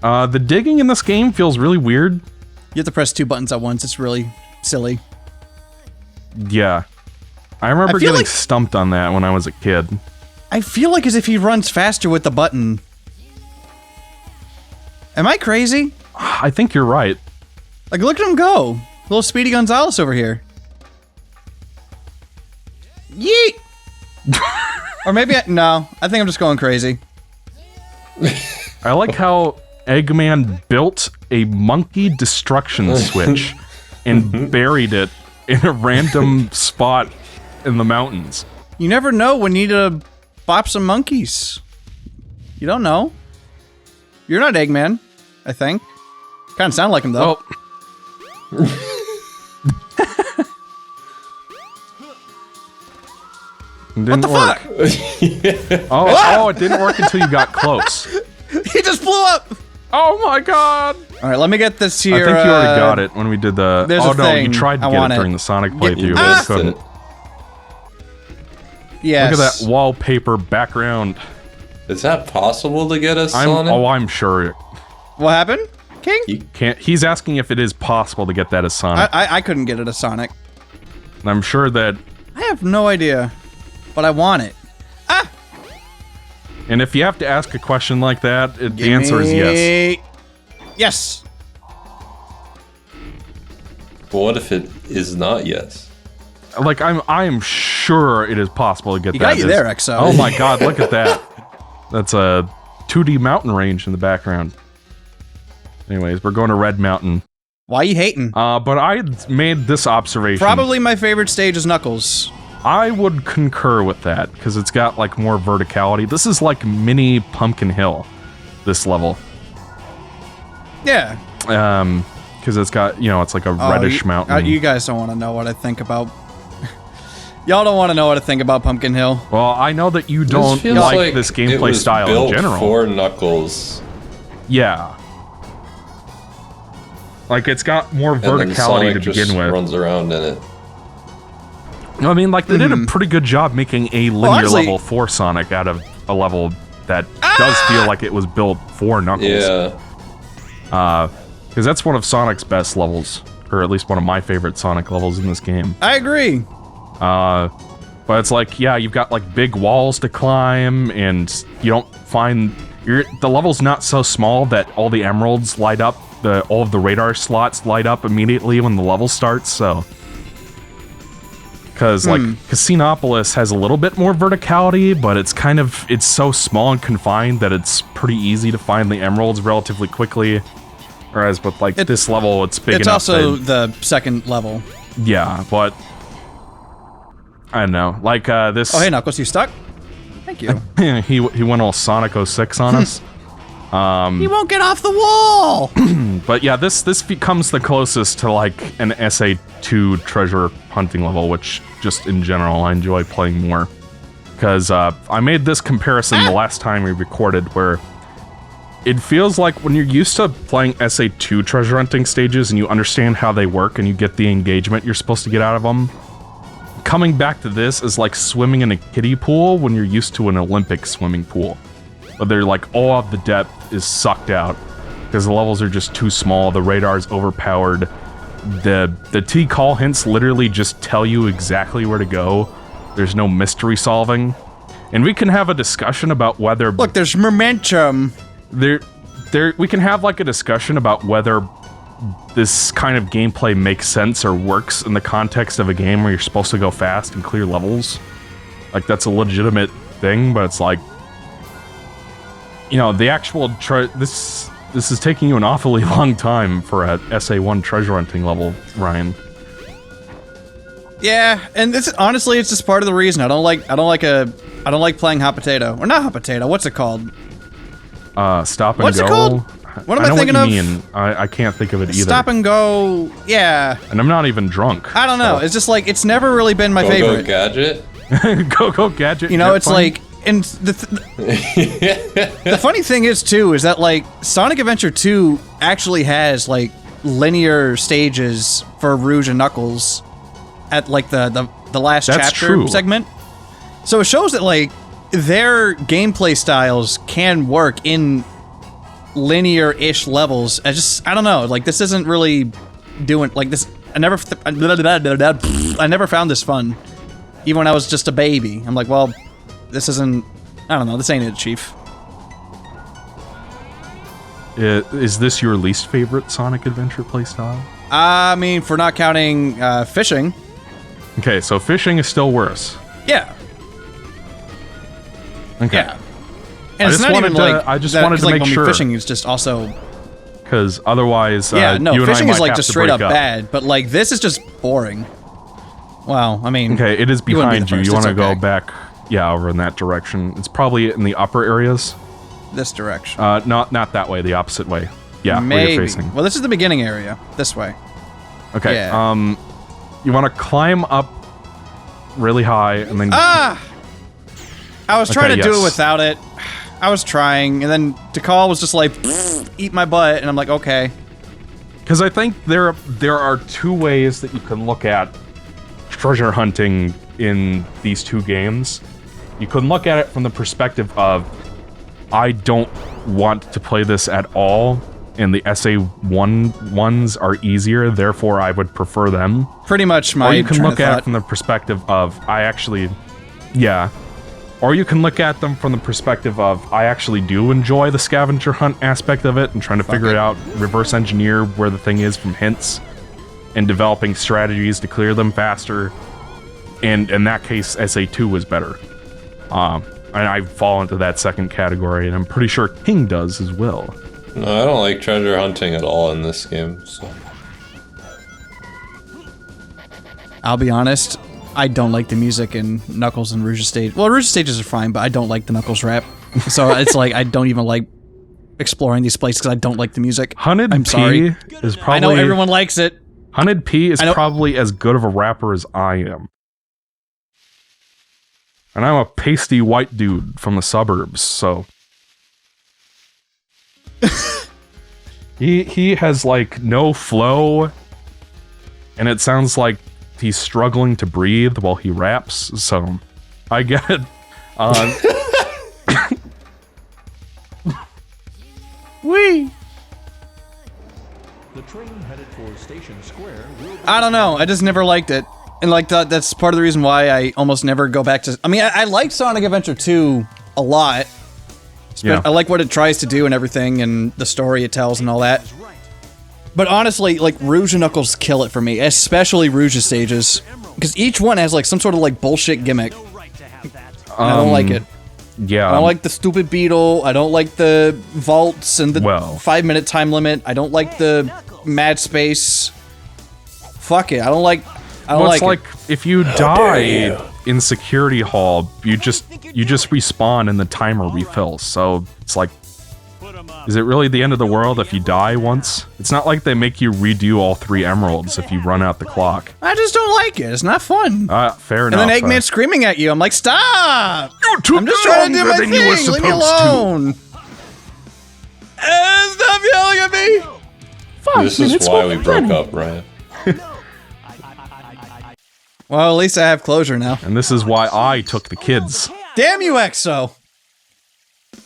The digging in this game feels really weird. You have to press 2 buttons at once. It's really silly. Yeah. I remember getting stumped on that when I was a kid. I feel like as if he runs faster with the button. Am I crazy? I think you're right. Like, look at him go. Little Speedy Gonzales over here. Yeet! Or maybe no, I think I'm just going crazy. I like how Eggman built a monkey destruction switch and buried it in a random spot in the mountains. You never know when you need to bop some monkeys. You don't know. You're not Eggman, I think. Kind of sound like him, though. Oh. What the fuck? Oh, it didn't work until you got close. He just blew up! Oh my god! Alright, let me get this here. I think you already got it when we did the... Oh no, you tried to get it during the Sonic playthrough, but you couldn't. Yes. Look at that wallpaper background. Is that possible to get a Sonic? I'm sure. What happened, King? He's asking if it is possible to get that as Sonic. I couldn't get it as Sonic. And I'm sure that... I have no idea, but I want it. Ah! And if you have to ask a question like that, the answer is yes. Yes! But what if it is not yes? Like, I am sure it is possible to get that. Got you there, XO. Oh my god, look at that. That's a 2D mountain range in the background. Anyways, we're going to Red Mountain. Why you hating? But I made this observation. Probably my favorite stage is Knuckles. I would concur with that, because it's got, like, more verticality. This is like mini Pumpkin Hill, this level. Yeah. Because it's got, it's like a reddish mountain. You guys don't want to know what I think about... Y'all don't want to know what I think about Pumpkin Hill. Well, I know that you don't like this gameplay style in general. For Knuckles. Yeah. Like, it's got more verticality to begin with. Runs around in it. I mean, like, they did a pretty good job making a linear level for Sonic out of a level that does feel like it was built for Knuckles. Yeah. Because that's one of Sonic's best levels, or at least one of my favorite Sonic levels in this game. I agree. But it's like, yeah, you've got like big walls to climb, and you don't find the level's not so small that all the emeralds light up, all of the radar slots light up immediately when the level starts. So, because like Casinopolis has a little bit more verticality, but it's so small and confined that it's pretty easy to find the emeralds relatively quickly. Whereas with like this level, it's big enough. It's also the second level. Yeah, but I don't know. Like this. Oh hey Knuckles, you stuck? Thank you. he went all Sonic 06 on us. He won't get off the wall. But yeah, this becomes the closest to like an SA2 treasure hunting level, which just in general I enjoy playing more. Because I made this comparison the last time we recorded, where it feels like when you're used to playing SA2 treasure hunting stages and you understand how they work and you get the engagement you're supposed to get out of them, coming back to this is like swimming in a kiddie pool when you're used to an Olympic swimming pool. But they're like, all of the depth is sucked out because the levels are just too small, the radar's overpowered, the T-call hints literally just tell you exactly where to go. There's no mystery solving. And we can have a discussion about whether... Look, there's momentum. We can have like a discussion about whether this kind of gameplay makes sense or works in the context of a game where you're supposed to go fast and clear levels. Like, that's a legitimate thing, but it's like, the actual this is taking you an awfully long time for a SA1 treasure hunting level, Ryan. Yeah, and this honestly, it's just part of the reason I don't like playing Hot Potato, or not Hot Potato. What's it called? Stop and go. What's it called? What am I thinking of? I know what you mean. I can't think of it either. Stop and go. Yeah. And I'm not even drunk. I don't know. It's just like it's never really been my favorite. Go Gadget. Go Gadget. It's like, and the funny thing is too is that like Sonic Adventure 2 actually has like linear stages for Rouge and Knuckles at like the last chapter segment. So it shows that like their gameplay styles can work in linear-ish levels. I don't know. Like, this isn't really doing like this. I never found this fun, even when I was just a baby. I'm like, well, this isn't. I don't know. This ain't it, Chief. Is this your least favorite Sonic Adventure playstyle? I mean, for not counting fishing. Okay, so fishing is still worse. Yeah. Okay. Yeah. And it's not even like I just that, wanted to like, make when sure. Fishing is just also. Because otherwise, Yeah, no, you and fishing I is might like have just to straight break up bad, but like this is just boring. Wow, I mean. Okay, it is you wouldn't be behind the you. first, You want to it's go okay. back, yeah, over in that direction. It's probably in the upper areas. This direction. Not that way. The opposite way. Yeah, where Maybe. you're facing. Well, this is the beginning area. This way. Okay. Yeah. You want to climb up really high and then. Ah! I was trying to do it yes. without it. I was trying, and then Tikal was just like, eat my butt, and I'm like, okay. Because I think there are two ways that you can look at treasure hunting in these two games. You can look at it from the perspective of, I don't want to play this at all, and the SA1 ones are easier, therefore I would prefer them. Pretty much my Or you can train look of at it thought. from the perspective of, yeah. Or you can look at them from the perspective of, I actually do enjoy the scavenger hunt aspect of it and trying to figure it out, reverse engineer where the thing is from hints, and developing strategies to clear them faster. And in that case, SA2 was better. And I fall into that second category, and I'm pretty sure King does as well. No, I don't like treasure hunting at all in this game, so... I'll be honest, I don't like the music in Knuckles and Rouge's stage. Well, Rouge's stages are fine, but I don't like the Knuckles rap. So it's like, I don't even like exploring these places because I don't like the music. Hunted I'm P sorry. is probably... I know everyone likes it. Hunted P is probably as good of a rapper as I am. And I'm a pasty white dude from the suburbs, so... He has, like, no flow, and it sounds like he's struggling to breathe while he raps, so... I get it. Whee! The train headed for Station Square will be I don't know. I just never liked it. And like that's part of the reason why I almost never go back to... I mean, I like Sonic Adventure 2 a lot. Yeah. I like what it tries to do and everything, and the story it tells and all that. But honestly, like, Rouge and Knuckles kill it for me, especially Rouge's stages. Because each one has, like, some sort of, like, bullshit gimmick. And I don't like it. Yeah. I don't like the stupid beetle. I don't like the vaults and the Well. 5-minute time limit. I don't like the mad space. Fuck it. I don't like it's it. like if you die in Security Hall, you just respawn and the timer refills. So it's like, is it really the end of the world if you die once? It's not like they make you redo all 3 emeralds if you run out the clock. I just don't like it. It's not fun. Fair And enough. then Eggman's screaming at you. I'm like, stop! You took I'm just trying to do longer my than you were thing. Leave me supposed to. alone. Stop yelling at me! This is why we broke up, Ryan. Well, at least I have closure now. And this is why I took the kids. Damn you, EXO!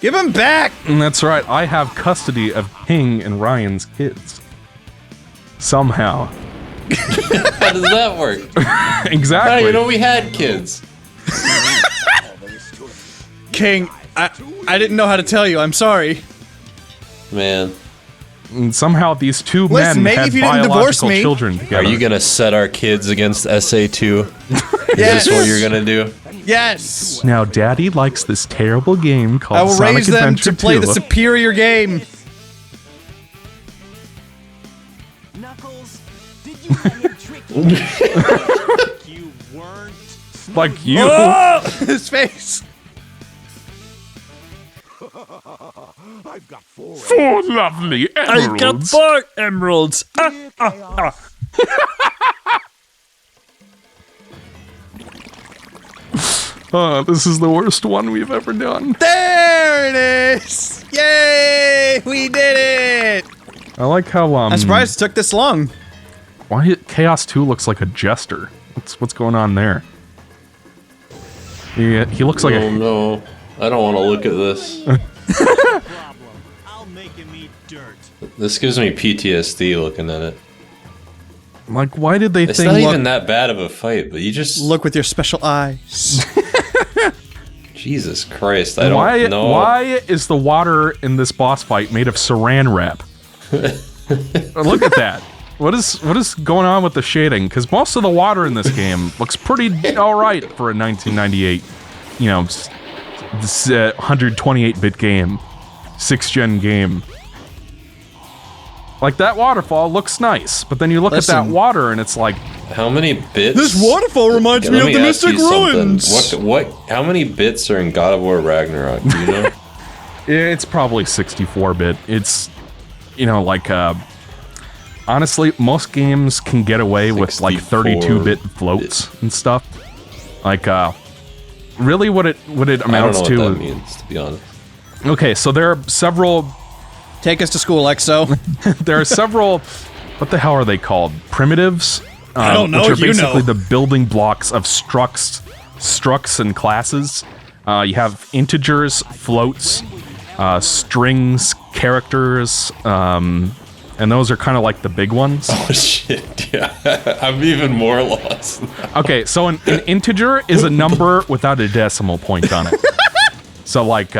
Give him back! And that's right, I have custody of King and Ryan's kids. Somehow. How does that work? Exactly. You know, we had kids. King, I didn't know how to tell you. I'm sorry. Man. And somehow these two Listen, men maybe had if you didn't divorce biological me- children together. Are you gonna set our kids against SA2? Is Yes. this what you're gonna do? Yes! Now, Daddy likes this terrible game called I will Sonic raise them Adventure to play 2. the superior game. Knuckles, did you let him trick you? You weren't. Like you. Oh! His face. I've got 4. 4 lovely emeralds. 4 emeralds. This is the worst one we've ever done. There it is! Yay! We did it! I like how I'm surprised it took this long. why Chaos 2 looks like a jester. What's going on there? He looks like Oh no. I don't want to look at this. make him eat dirt. This gives me PTSD looking at it. Like, why did they It's think... not even that bad of a fight, but you just... Look with your special eyes. Jesus Christ, I don't know. Why is the water in this boss fight made of saran wrap? Look at that. What is going on with the shading? Because most of the water in this game looks pretty alright for a 1998, you know, 128-bit game, 6th-gen game. Like, that waterfall looks nice, but then you look at that water and it's like... How many bits? This waterfall reminds me of the Mystic Ruins! What? How many bits are in God of War Ragnarok, do you know? It's probably 64-bit. It's, you know, like, honestly, most games can get away with, like, 32-bit floats and stuff. Like, really what it amounts to... I don't know what that means, to be honest. Okay, so there are several... Take us to school, Exo. There are several... What the hell are they called? Primitives? I don't know, which are you basically know. the building blocks of structs and classes. You have integers, floats, strings, characters, and those are kind of like the big ones. Oh shit, yeah. I'm even more lost now. Okay, so an integer is a number without a decimal point on it. So like,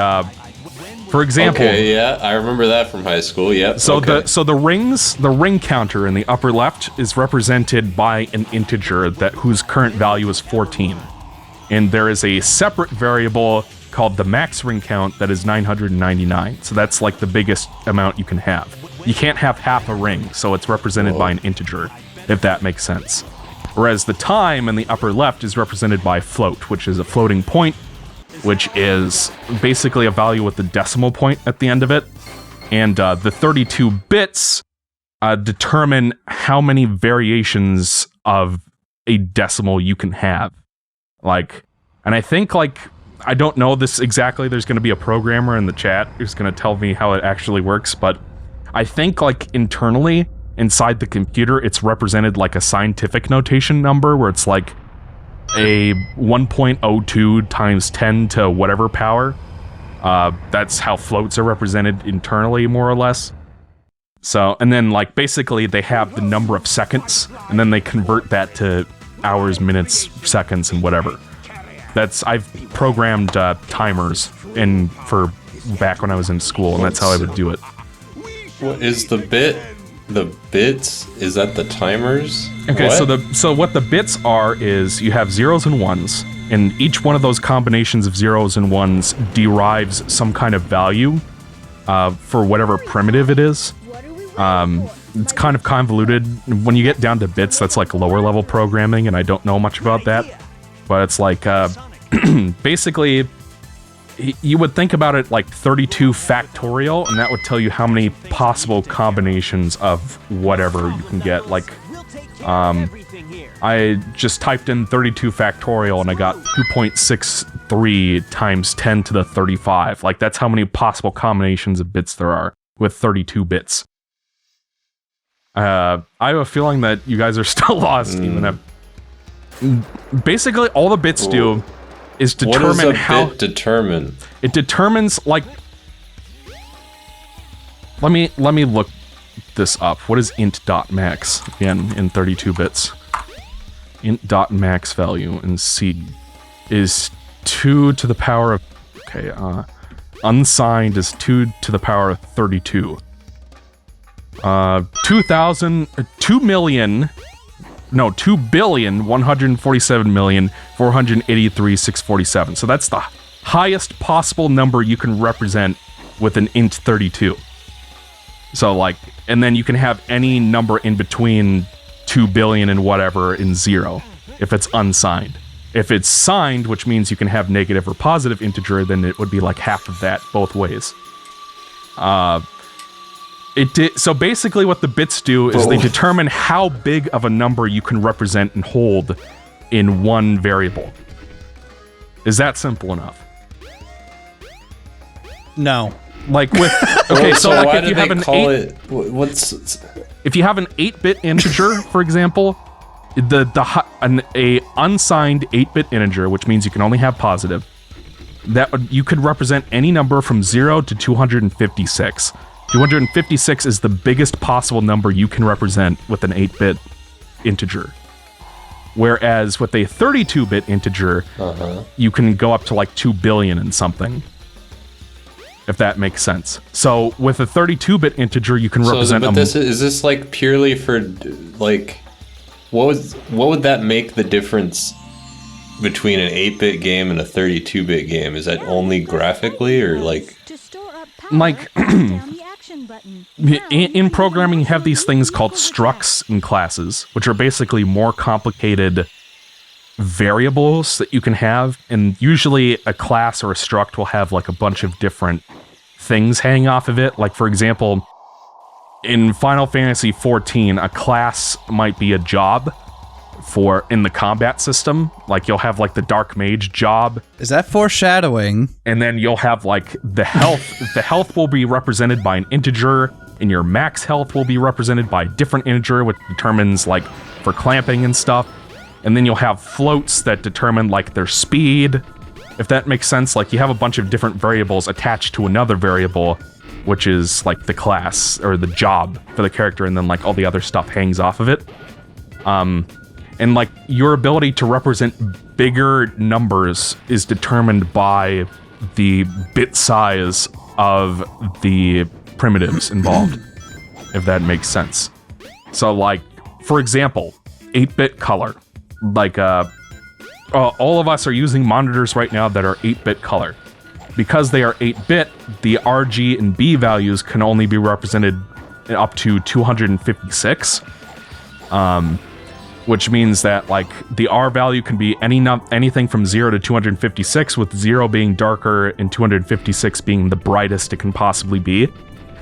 for example... Okay, yeah, I remember that from high school, yep. So okay. the ring counter in the upper left is represented by an integer whose current value is 14. And there is a separate variable called the max ring count that is 999. So that's like the biggest amount you can have. You can't have half a ring, so it's represented by an integer, if that makes sense. Whereas the time in the upper left is represented by float, which is a floating point, which is basically a value with the decimal point at the end of it. And the 32 bits determine how many variations of a decimal you can have. Like, and I think, like, I don't know this exactly. There's going to be a programmer in the chat who's going to tell me how it actually works, but I think, like, internally, inside the computer, it's represented like a scientific notation number, where it's like a 1.02 times 10 to whatever power. That's how floats are represented internally, more or less. So, and then, like, basically they have the number of seconds, and then they convert that to hours, minutes, seconds, and whatever. I've programmed timers for back when I was in school, and that's how I would do it. What is the bits? Is that the timers? Okay, what? so what the bits are is you have zeros and ones, and each one of those combinations of zeros and ones derives some kind of value for whatever primitive it is. It's kind of convoluted. When you get down to bits, that's like lower level programming, and I don't know much about that. But it's like, basically, you would think about it like 32 factorial, and that would tell you how many possible combinations of whatever you can get. Like, I just typed in 32 factorial, and I got 2.63 times 10 to the 35. Like, that's how many possible combinations of bits there are with 32 bits. I have a feeling that you guys are still lost, even if... Basically, all the bits do is determine how... What does a bit determine? It determines, like... Let me look this up. What is int.max, again, in 32 bits? Int.max value in C is 2 to the power of... Okay, unsigned is 2 to the power of 32. 2,147,483,647. So that's the highest possible number you can represent with an int 32. So, like, and then you can have any number in between 2 billion and whatever in 0, if it's unsigned. If it's signed, which means you can have negative or positive integer, then it would be like half of that both ways. So basically what the bits do is they determine how big of a number you can represent and hold in one variable. Is that simple enough? No. Like with... Okay, so like why if you do have they an call 8... it... What's... If you have an 8-bit integer, for example, an unsigned 8-bit integer, which means you can only have positive, you could represent any number from 0 to 256. 256 is the biggest possible number you can represent with an 8-bit integer. Whereas with a 32-bit integer, you can go up to like 2 billion and something. If that makes sense. So with a 32-bit integer, you can represent. But is this like purely for like, what would that make the difference between an 8-bit game and a 32-bit game? Is that only graphically or like? In programming, you have these things called structs and classes, which are basically more complicated variables that you can have. And usually a class or a struct will have like a bunch of different things hanging off of it. Like, for example, in Final Fantasy XIV, a class might be a job in the combat system. Like, you'll have like the Dark Mage job. Is that foreshadowing? And then you'll have like the health. The health will be represented by an integer, and your max health will be represented by a different integer, which determines like for clamping and stuff. And then you'll have floats that determine like their speed, if that makes sense. Like, you have a bunch of different variables attached to another variable, which is like the class or the job for the character, and then like all the other stuff hangs off of it. And like your ability to represent bigger numbers is determined by the bit size of the primitives involved, if that makes sense. So like, for example, 8-bit color. Like, all of us are using monitors right now that are 8-bit color. Because they are 8-bit, the RG and B values can only be represented up to 256. Which means that like the R value can be anything from 0 to 256, with 0 being darker and 256 being the brightest it can possibly be.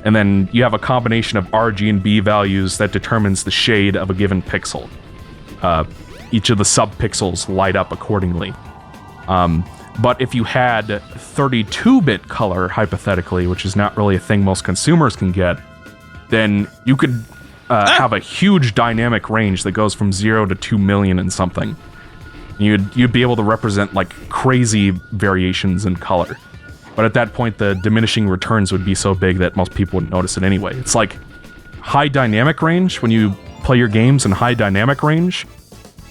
And then you have a combination of RG and B values that determines the shade of a given pixel. Each of the subpixels light up accordingly. But if you had 32-bit color, hypothetically, which is not really a thing most consumers can get, then you could have a huge dynamic range that goes from 0 to 2 million and something. You'd be able to represent like crazy variations in color. But at that point, the diminishing returns would be so big that most people wouldn't notice it anyway. It's like high dynamic range. When you play your games in high dynamic range,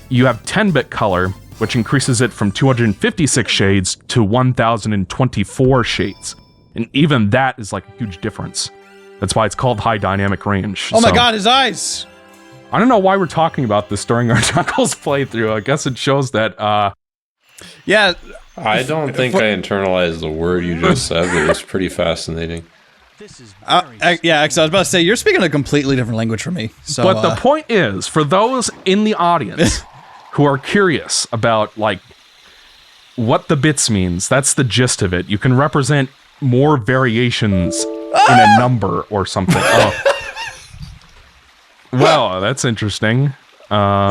you have 10-bit color, which increases it from 256 shades to 1024 shades. And even that is like a huge difference. That's why it's called high dynamic range. Oh my god, his eyes! I don't know why we're talking about this during our Knuckles playthrough. I guess it shows that, yeah. I don't think I internalized the word you just said, but it's pretty fascinating. Yeah, because I was about to say, you're speaking a completely different language from me. So, but the point is, for those in the audience who are curious about, like, what the bits means, that's the gist of it. You can represent more variations in a number or something. Oh. Well, that's interesting. How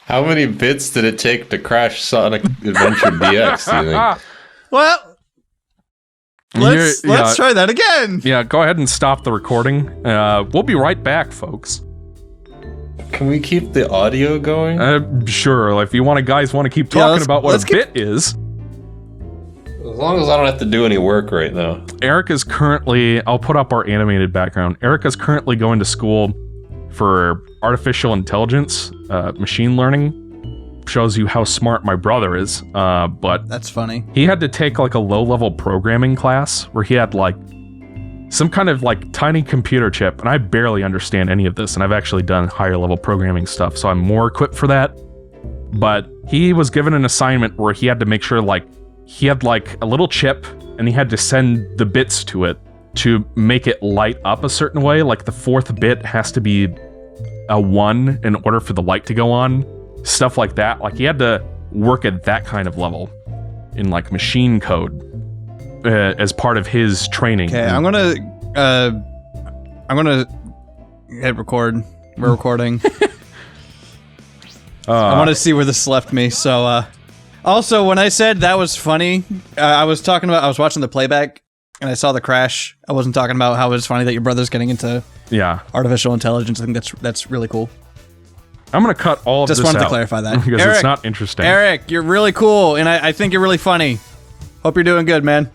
many bits did it take to crash Sonic Adventure DX, do you think? Well, let's try that again. Yeah, go ahead and stop the recording. We'll be right back, folks. Can we keep the audio going? Sure. If you guys want to keep talking about what a bit is. As long as I don't have to do any work right now. Eric is currently... I'll put up our animated background. Eric is currently going to school for artificial intelligence, machine learning. Shows you how smart my brother is, but... That's funny. He had to take, like, a low-level programming class where he had, like, some kind of, like, tiny computer chip, and I barely understand any of this, and I've actually done higher-level programming stuff, so I'm more equipped for that. But he was given an assignment where he had to make sure, like, he had, like, a little chip, and he had to send the bits to it to make it light up a certain way. Like, the fourth bit has to be a 1 in order for the light to go on. Stuff like that. Like, he had to work at that kind of level in, like, machine code as part of his training. Okay, I'm gonna hit record. We're recording. I want to see where this left me, so, also, when I said that was funny, I was watching the playback, and I saw the crash. I wasn't talking about how it's funny that your brother's getting into artificial intelligence. I think that's really cool. I'm gonna cut all of this out. Just wanted to clarify that. Because Eric, it's not interesting. Eric, you're really cool, and I think you're really funny. Hope you're doing good, man.